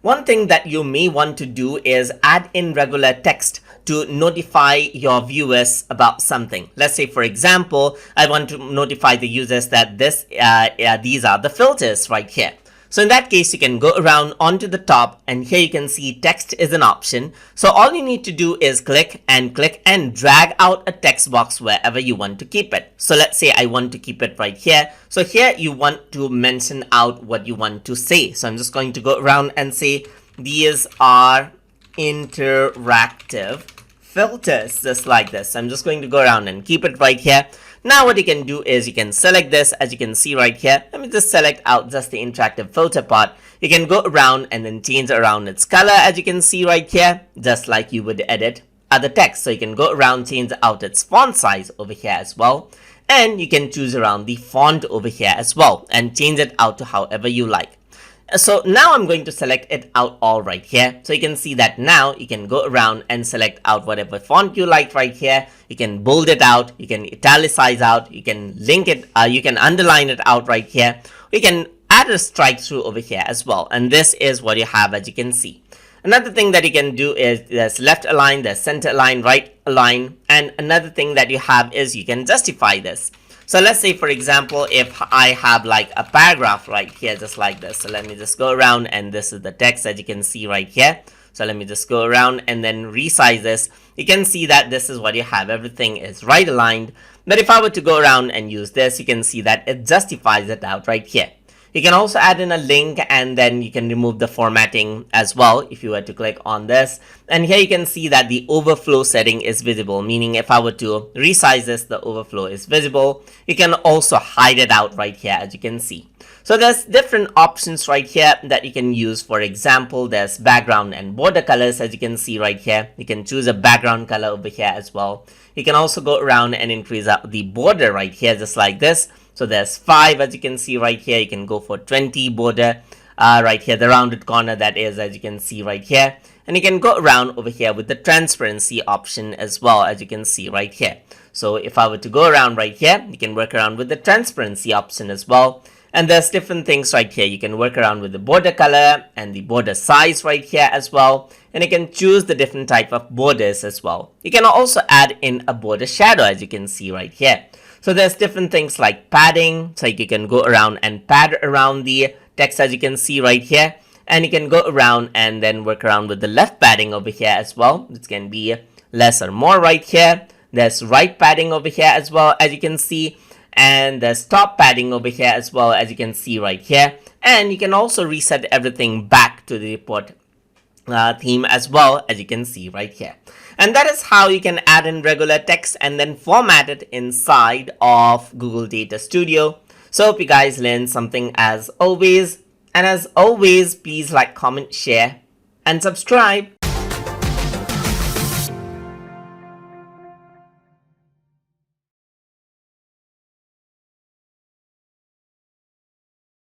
One thing that you may want to do is add in regular text to notify your viewers about something. Let's say, for example, I want to notify the users that these are the filters right here. So in that case, you can go around onto the top, and here you can see text is an option. So all you need to do is click and drag out a text box wherever you want to keep it. So let's say I want to keep it right here. So here you want to mention out what you want to say. So I'm just going to go around and say these are interactive filters, just like this. I'm just going to go around and keep it right here. Now what you can do is you can select this, as you can see right here. Let me just select out just the interactive filter part. You can go around and then change around its color, as you can see right here, just like you would edit other text. So you can go around, change out its font size over here as well. And you can choose around the font over here as well and change it out to however you like. So now I'm going to select it out all right here. So you can see that now you can go around and select out whatever font you like right here. You can bold it out, you can italicize out, you can link it, you can underline it out right here. You can add a strike through over here as well. And this is what you have, as you can see. Another thing that you can do is there's left align, there's center align, right align. And another thing that you have is you can justify this. So let's say, for example, if I have like a paragraph right here, just like this. So let me just go around, and this is the text that you can see right here. So let me just go around and then resize this. You can see that this is what you have. Everything is right aligned. But if I were to go around and use this, you can see that it justifies it out right here. You can also add in a link, and then you can remove the formatting as well if you were to click on this. And here you can see that the overflow setting is visible, meaning if I were to resize this, the overflow is visible. You can also hide it out right here, as you can see. So there's different options right here that you can use. For example, there's background and border colors, as you can see right here. You can choose a background color over here as well. You can also go around and increase up the border right here, just like this. So there's 5, as you can see right here. You can go for 20 border right here, the rounded corner that is, as you can see right here. And you can go around over here with the transparency option as well, as you can see right here. So if I were to go around right here, you can work around with the transparency option as well. And there's different things right here. You can work around with the border color and the border size right here as well. And you can choose the different type of borders as well. You can also add in a border shadow, as you can see right here. So there's different things like padding. So you can go around and pad around the text, as you can see right here. And you can go around and then work around with the left padding over here as well. It can be less or more right here. There's right padding over here as well, as you can see. And there's top padding over here as well, as you can see right here. And you can also reset everything back to the report theme as well, as you can see right here. And that is how you can add in regular text and then format it inside of Google Data Studio. So hope you guys learned something as always. And as always, please like, comment, share, and subscribe.